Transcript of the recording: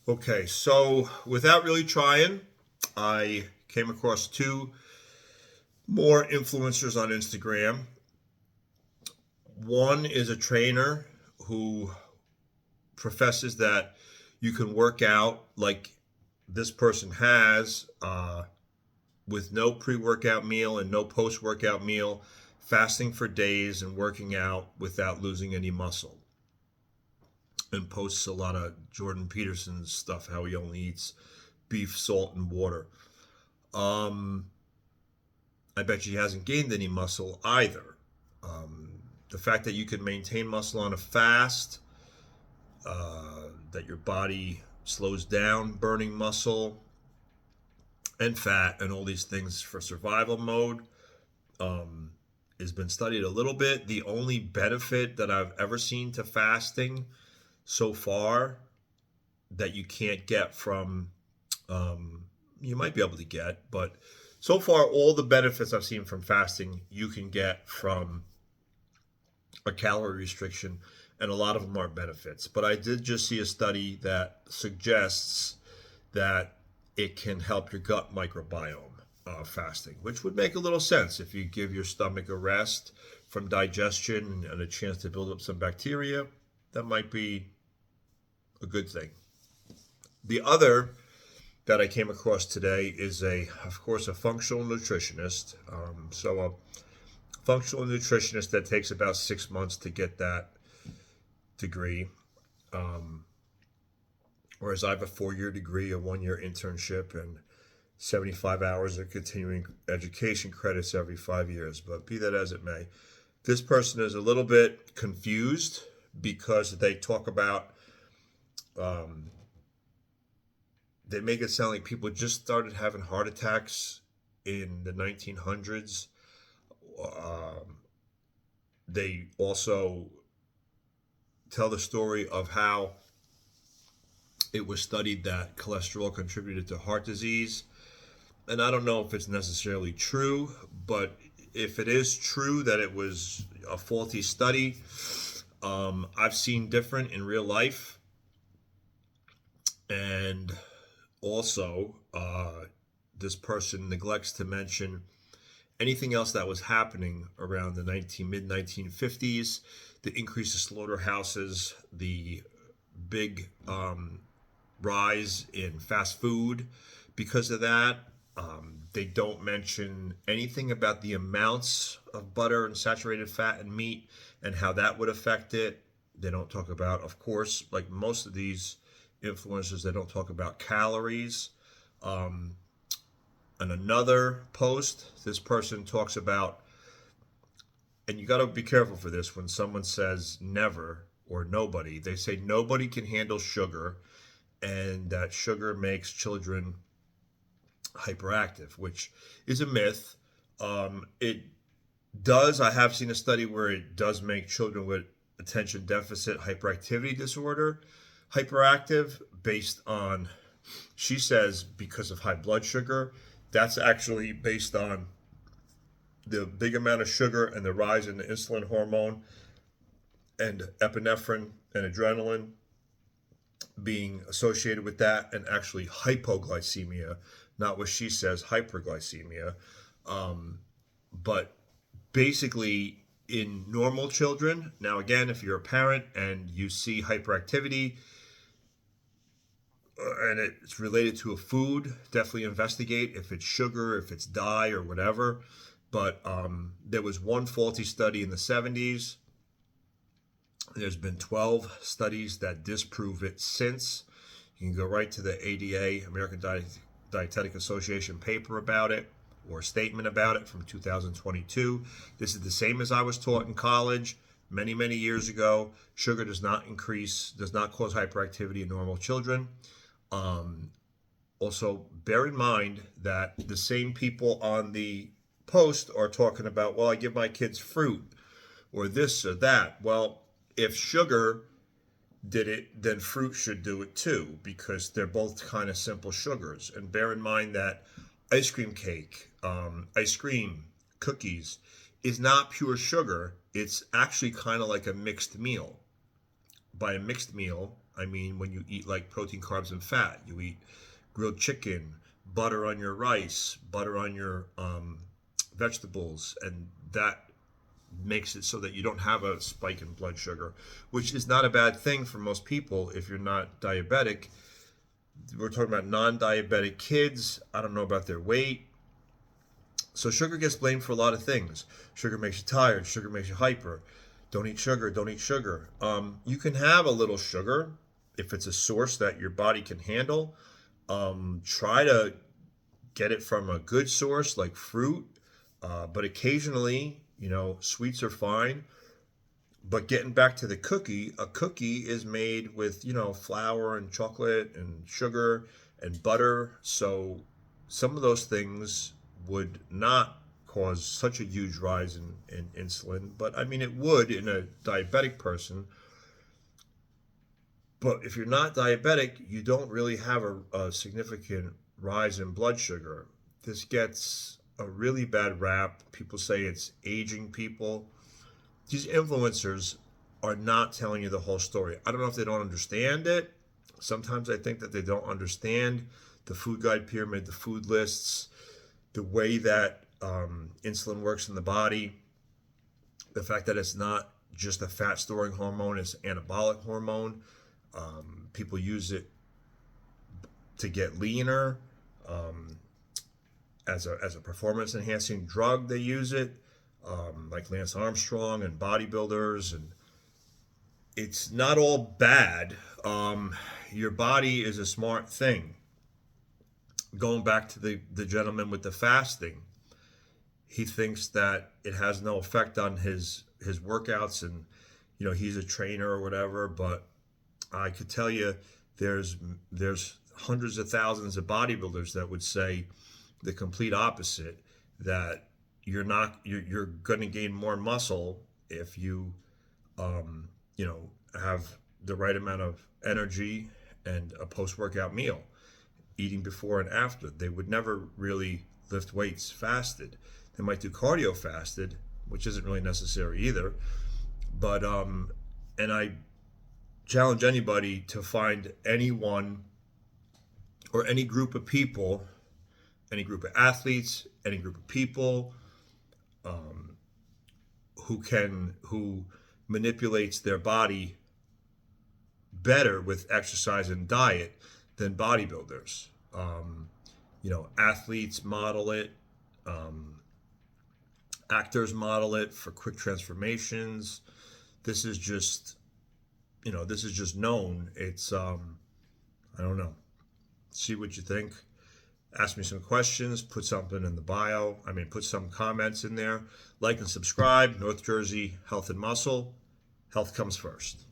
Okay, so without really trying, I came across two more influencers on Instagram. One is a trainer who professes that you can work out like this person has with no pre workout meal and no post workout meal, fasting for days and working out without losing any muscle. And posts a lot of Jordan Peterson's stuff, how he only eats beef, salt, and water. Um, I bet you he hasn't gained any muscle either. The fact that you can maintain muscle on a fast, that your body slows down burning muscle and fat and all these things for survival mode um, has been studied a little bit. The only benefit that I've ever seen to fasting so far that you can't get from, you might be able to get, but so far all the benefits I've seen from fasting you can get from a calorie restriction, and a lot of them are benefits. But I did just see a study that suggests that it can help your gut microbiome fasting, which would make a little sense if you give your stomach a rest from digestion and a chance to build up some bacteria. That might be a good thing. The other that I came across today is of course, a functional nutritionist. So a functional nutritionist that takes about 6 months to get that degree. Um, Whereas I have a 4 year degree, a 1 year internship, and 75 hours of continuing education credits every 5 years. But be that as it may, this person is a little bit confused because they talk about, um, they make it sound like people just started having heart attacks in the 1900s. Um, they also tell the story of how it was studied that cholesterol contributed to heart disease. And I don't know if it's necessarily true, but if it is true that it was a faulty study, I've seen different in real life. And also, this person neglects to mention anything else that was happening around the mid 1950s, the increase of slaughterhouses, the big rise in fast food because of that. They don't mention anything about the amounts of butter and saturated fat and meat and how that would affect it. They don't talk about, of course, like most of these influencers, they don't talk about calories. Um, on another post, this person talks about, and you got to be careful for this when someone says never or nobody, they say nobody can handle sugar and that sugar makes children hyperactive, which is a myth. It does, I have seen a study where it does make children with attention deficit hyperactivity disorder hyperactive based on, she says, because of high blood sugar. That's actually based on the big amount of sugar and the rise in the insulin hormone and epinephrine and adrenaline being associated with that, and actually hypoglycemia, not what she says, hyperglycemia. Um, but basically, in normal children, now again, if you're a parent and you see hyperactivity and it's related to a food, definitely investigate if it's sugar, if it's dye, or whatever. But there was one faulty study in the 70s. There's been 12 studies that disprove it since. You can go right to the ADA, American Dietetic Association paper about it, or a statement about it from 2022. This is the same as I was taught in college many, many years ago. Sugar does not cause hyperactivity in normal children. Also, bear in mind that the same people on the post are talking about, well, I give my kids fruit or this or that. Well, if sugar did it, then fruit should do it too, because they're both kind of simple sugars. And bear in mind that ice cream cake, ice cream, cookies is not pure sugar. It's actually kind of like a mixed meal. By a mixed meal, I mean, when you eat like protein, carbs, and fat, you eat grilled chicken, butter on your rice, butter on your vegetables, and that makes it so that you don't have a spike in blood sugar, which is not a bad thing for most people if you're not diabetic. We're talking about non-diabetic kids. I don't know about their weight. So sugar gets blamed for a lot of things. Sugar makes you tired. Sugar makes you hyper. Don't eat sugar. Don't eat sugar. You can have a little sugar if it's a source that your body can handle. Try to get it from a good source like fruit. But occasionally, sweets are fine. But getting back to the cookie, a cookie is made with, flour and chocolate and sugar and butter. So some of those things would not cause such a huge rise in insulin. But I mean, it would in a diabetic person. But if you're not diabetic, you don't really have a significant rise in blood sugar. This gets a really bad rap. People say it's aging people. These influencers are not telling you the whole story. I don't know if they don't understand it. Sometimes I think that they don't understand the food guide pyramid, the food lists, the way that insulin works in the body, the fact that it's not just a fat storing hormone, it's an anabolic hormone. People use it to get leaner. As a performance enhancing drug, they use it. Like Lance Armstrong and bodybuilders, and it's not all bad. Your body is a smart thing. Going back to the gentleman with the fasting, he thinks that it has no effect on his workouts, and he's a trainer or whatever. But I could tell you, there's hundreds of thousands of bodybuilders that would say the complete opposite, that you're going to gain more muscle if you have the right amount of energy and a post-workout meal, eating before and after. They would never really lift weights fasted. They might do cardio fasted, which isn't really necessary either. But and I challenge anybody to find anyone or any group of people, any group of athletes, any group of people who manipulates their body better with exercise and diet than bodybuilders. Athletes model it, actors model it for quick transformations. This is just known. It's I don't know. See what you think. Ask me some questions, put something in the bio. Put some comments in there. Like and subscribe. North Jersey Health and Muscle. Health comes first.